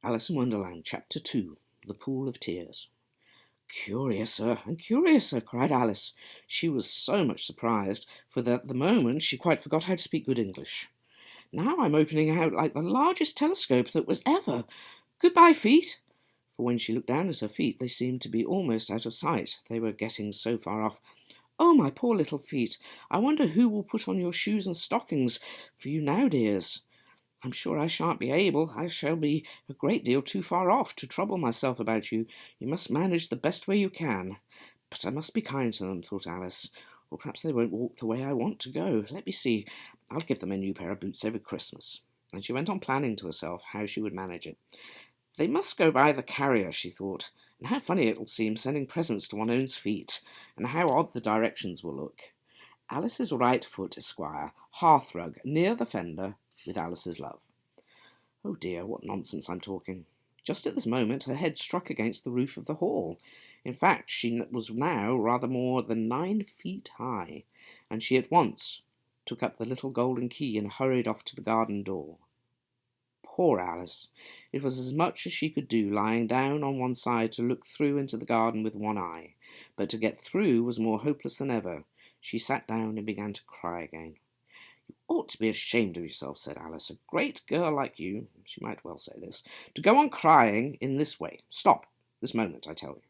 Alice in Wonderland, Chapter 2, The Pool of Tears. Curiouser and curiouser, cried Alice. She was so much surprised, for at the moment she quite forgot how to speak good English. Now I'm opening out like the largest telescope that was ever. Goodbye, feet. For when she looked down at her feet, they seemed to be almost out of sight. They were getting so far off. Oh, my poor little feet! I wonder who will put on your shoes and stockings for you now, dears. I'm sure I shan't be able. I shall be a great deal too far off to trouble myself about you. You must manage the best way you can. But I must be kind to them, thought Alice, or perhaps they won't walk the way I want to go. Let me see. I'll give them a new pair of boots every Christmas. And she went on planning to herself how she would manage it. They must go by the carrier, she thought, and how funny it'll seem sending presents to one's own feet, and how odd the directions will look. Alice's right foot, Esquire, hearthrug, near the fender, with Alice's love. Oh dear, what nonsense I'm talking. Just at this moment her head struck against the roof of the hall. In fact, she was now rather more than 9 feet high, and she at once took up the little golden key and hurried off to the garden door. Poor Alice! It was as much as she could do, lying down on one side to look through into the garden with one eye, but to get through was more hopeless than ever. She sat down and began to cry again. You ought to be ashamed of yourself, said Alice. A great girl like you, she might well say this, to go on crying in this way. Stop, this moment, I tell you.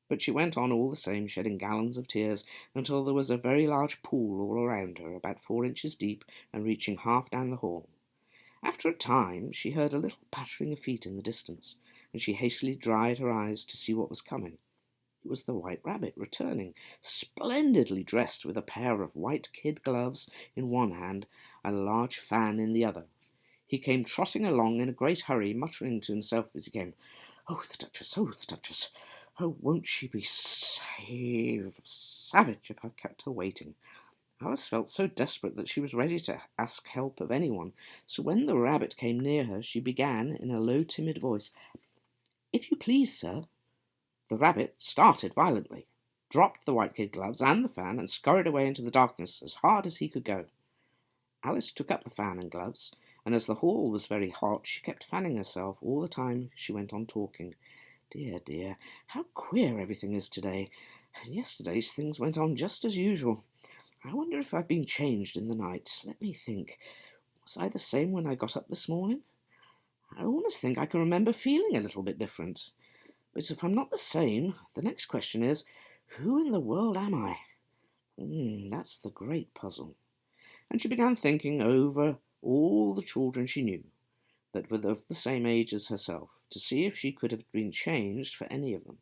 But she went on all the same, shedding gallons of tears, until there was a very large pool all around her, about 4 inches deep, and reaching half down the hall. After a time she heard a little pattering of feet in the distance, and she hastily dried her eyes to see what was coming. It was the White Rabbit returning, splendidly dressed, with a pair of white kid gloves in one hand and a large fan in the other. He came trotting along in a great hurry, muttering to himself as he came, "Oh, the Duchess! Oh, the Duchess! Oh, won't she be savage if I've kept her waiting?" Alice felt so desperate that she was ready to ask help of anyone, so when the rabbit came near her, she began, in a low, timid voice, "If you please, sir." The rabbit started violently, dropped the white kid gloves and the fan, and scurried away into the darkness as hard as he could go. Alice took up the fan and gloves, and as the hall was very hot, she kept fanning herself all the time she went on talking. Dear, dear, how queer everything is today, and yesterday's things went on just as usual. I wonder if I've been changed in the night. Let me think. Was I the same when I got up this morning? I almost think I can remember feeling a little bit different. But if I'm not the same, the next question is, who in the world am I? That's the great puzzle. And she began thinking over all the children she knew that were of the same age as herself, to see if she could have been changed for any of them.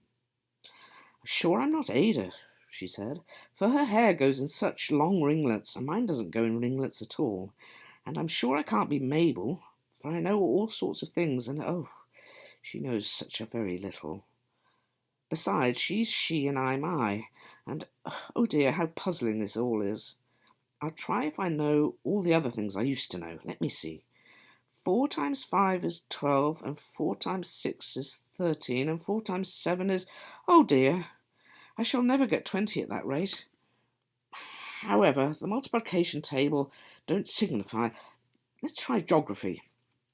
Sure I'm not Ada, she said, for her hair goes in such long ringlets, and mine doesn't go in ringlets at all. And I'm sure I can't be Mabel, for I know all sorts of things, and oh, she knows such a very little. Besides, she's she and I'm I, and oh dear, how puzzling this all is. I'll try if I know all the other things I used to know. Let me see. 4 times 5 is 12, and 4 times 6 is 13, and 4 times 7 is... Oh dear, I shall never get 20 at that rate. However, the multiplication table don't signify. Let's try geography.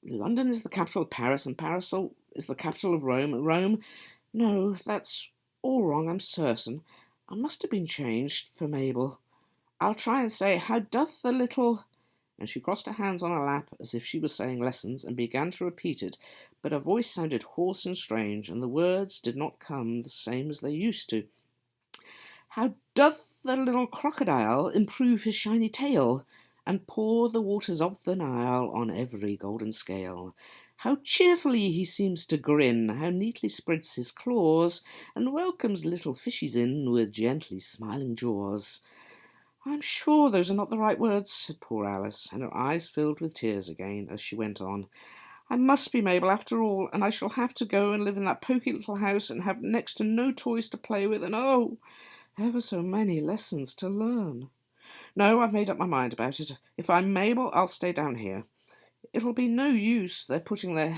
London is the capital of Paris, and Paris is the capital of Rome, and Rome... No, that's all wrong, I'm certain. I must have been changed for Mabel. I'll try and say, how doth the little... And she crossed her hands on her lap as if she was saying lessons, and began to repeat it, but her voice sounded hoarse and strange, and the words did not come the same as they used to. How doth the little crocodile improve his shiny tail, and pour the waters of the Nile on every golden scale? How cheerfully he seems to grin, how neatly spreads his claws, and welcomes little fishies in with gently smiling jaws. I'm sure those are not the right words, said poor Alice, and her eyes filled with tears again as she went on. I must be Mabel after all, and I shall have to go and live in that poky little house and have next to no toys to play with, and oh, ever so many lessons to learn. No, I've made up my mind about it. If I'm Mabel, I'll stay down here. It'll be no use their putting their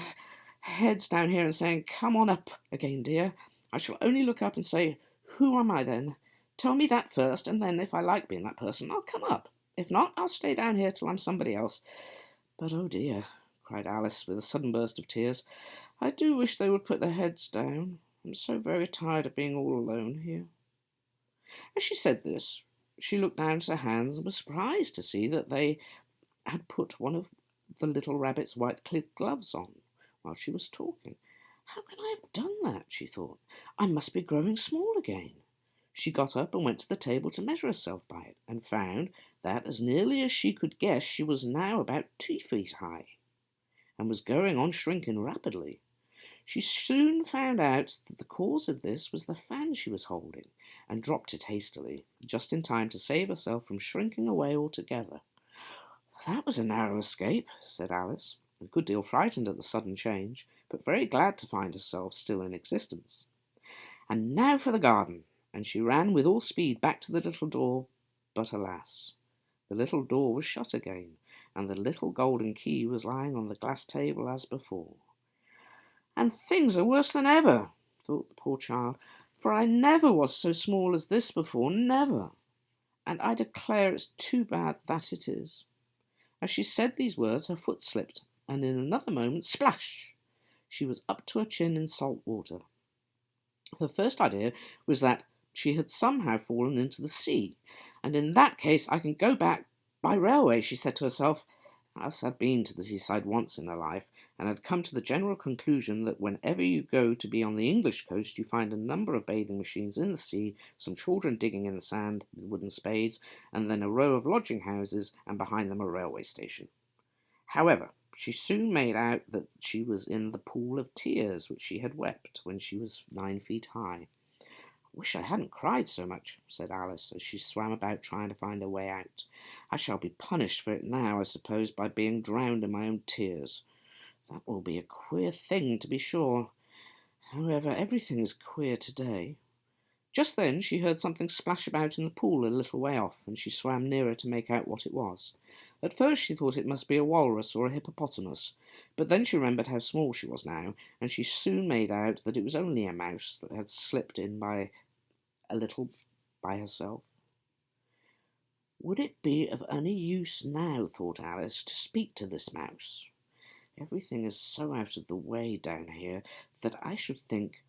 heads down here and saying, "Come on up again, dear." I shall only look up and say, "Who am I then?" Tell me that first, and then, if I like being that person, I'll come up. If not, I'll stay down here till I'm somebody else. But oh dear, cried Alice, with a sudden burst of tears. "I do wish they would put their heads down. I'm so very tired of being all alone here." As she said this, she looked down at her hands and was surprised to see that they had put one of the little rabbit's white kid gloves on while she was talking. "How can I have done that?" she thought. "I must be growing small again." She got up and went to the table to measure herself by it, and found that, as nearly as she could guess, she was now about 2 feet high, and was going on shrinking rapidly. She soon found out that the cause of this was the fan she was holding, and dropped it hastily, just in time to save herself from shrinking away altogether. "That was a narrow escape," said Alice, a good deal frightened at the sudden change, but very glad to find herself still in existence. "And now for the garden," and she ran with all speed back to the little door, but alas, the little door was shut again, and the little golden key was lying on the glass table as before. "And things are worse than ever," thought the poor child, "for I never was so small as this before, never. And I declare it's too bad that it is." As she said these words, her foot slipped, and in another moment, splash! She was up to her chin in salt water. Her first idea was that she had somehow fallen into the sea, and in that case I can go back by railway, she said to herself. Alice had been to the seaside once in her life, and had come to the general conclusion that whenever you go to be on the English coast you find a number of bathing machines in the sea, some children digging in the sand with wooden spades, and then a row of lodging houses, and behind them a railway station. However, she soon made out that she was in the pool of tears which she had wept when she was 9 feet high. "I wish I hadn't cried so much," said Alice, as she swam about trying to find her way out. "I shall be punished for it now, I suppose, by being drowned in my own tears. That will be a queer thing, to be sure. However, everything is queer today." Just then she heard something splash about in the pool a little way off, and she swam nearer to make out what it was. At first she thought it must be a walrus or a hippopotamus, but then she remembered how small she was now, and she soon made out that it was only a mouse that had slipped in by a little by herself. "Would it be of any use now," thought Alice, "to speak to this mouse? Everything is so out of the way down here that I should think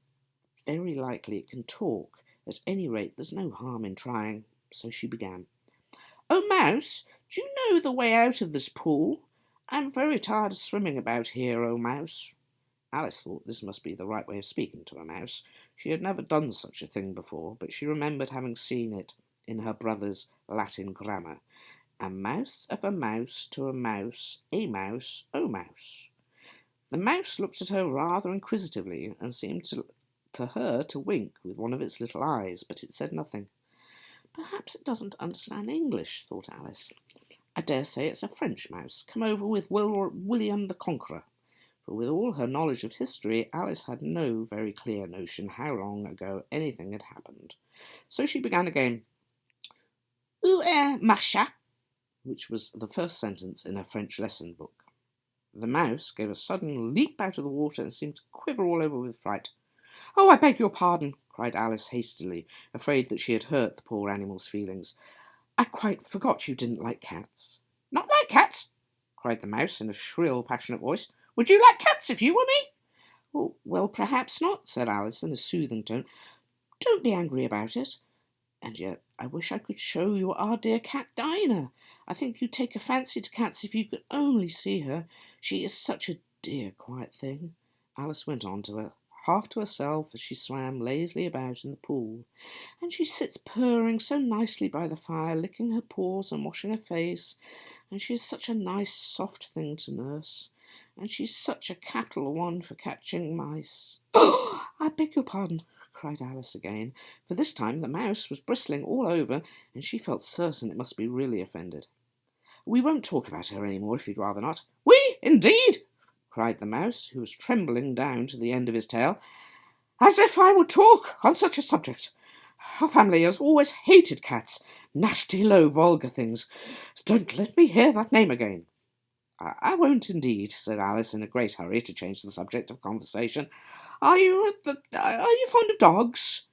very likely it can talk. At any rate, there's no harm in trying." So she began. "Oh, Mouse, do you know the way out of this pool? I'm very tired of swimming about here, oh, Mouse." Alice thought this must be the right way of speaking to a mouse. She had never done such a thing before, but she remembered having seen it in her brother's Latin grammar. "A mouse of a mouse to a mouse, oh mouse." The mouse looked at her rather inquisitively, and seemed to her to wink with one of its little eyes, but it said nothing. "Perhaps it doesn't understand English," thought Alice. "I dare say it's a French mouse, come over with William the Conqueror." For with all her knowledge of history, Alice had no very clear notion how long ago anything had happened. So she began again. "Où est Macha?" which was the first sentence in her French lesson book. The mouse gave a sudden leap out of the water and seemed to quiver all over with fright. "Oh, I beg your pardon," cried Alice hastily, afraid that she had hurt the poor animal's feelings. "I quite forgot you didn't like cats." "Not like cats?" cried the mouse in a shrill, passionate voice. "Would you like cats if you were me?" "Oh, well, perhaps not," said Alice in a soothing tone. "Don't be angry about it. And yet I wish I could show you our dear cat Dinah. I think you'd take a fancy to cats if you could only see her. She is such a dear, quiet thing," Alice went on to her, half to herself as she swam lazily about in the pool. "And she sits purring so nicely by the fire, licking her paws and washing her face. And she is such a nice, soft thing to nurse. And she's such a capital one for catching mice." "Oh, I beg your pardon," cried Alice again, for this time the mouse was bristling all over, and she felt certain it must be really offended. "We won't talk about her any more if you'd rather not." "We, indeed!" cried the mouse, who was trembling down to the end of his tail. "As if I would talk on such a subject! Our family has always hated cats. Nasty, low, vulgar things. Don't let me hear that name again." "I won't indeed," said Alice in a great hurry to change the subject of conversation. Are you fond of dogs?"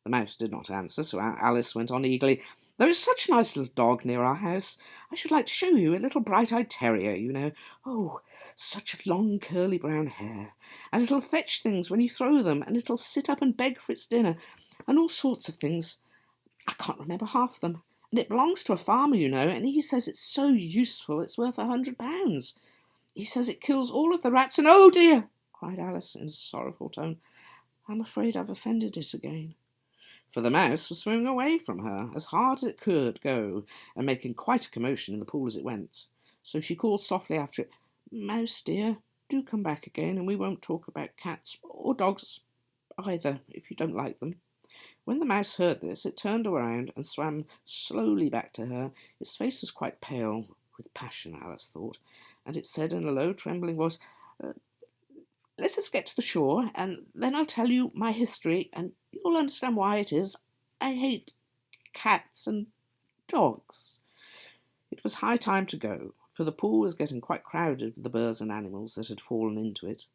The mouse did not answer, so Alice went on eagerly. There is such a nice little dog near our house. I should like to show you, a little bright-eyed terrier, you know. Oh, such long curly brown hair. And it'll fetch things when you throw them, and it'll sit up and beg for its dinner, and all sorts of things. I can't remember half of them. And it belongs to a farmer, you know, and he says it's so useful it's worth £100. He says it kills all of the rats, and oh dear, cried Alice in a sorrowful tone, I'm afraid I've offended it again. For the mouse was swimming away from her as hard as it could go, and making quite a commotion in the pool as it went. So she called softly after it, Mouse dear, do come back again, and we won't talk about cats or dogs either, if you don't like them. When the mouse heard this, it turned around and swam slowly back to her. Its face was quite pale with passion, Alice thought, and it said in a low, trembling voice, let us get to the shore, and then I'll tell you my history, and you'll understand why it is I hate cats and dogs. It was high time to go, for the pool was getting quite crowded with the birds and animals that had fallen into it.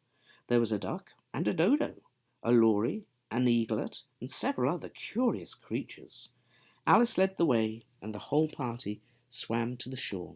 There was a duck and a dodo, a lory, an eaglet, and several other curious creatures. Alice led the way, and the whole party swam to the shore.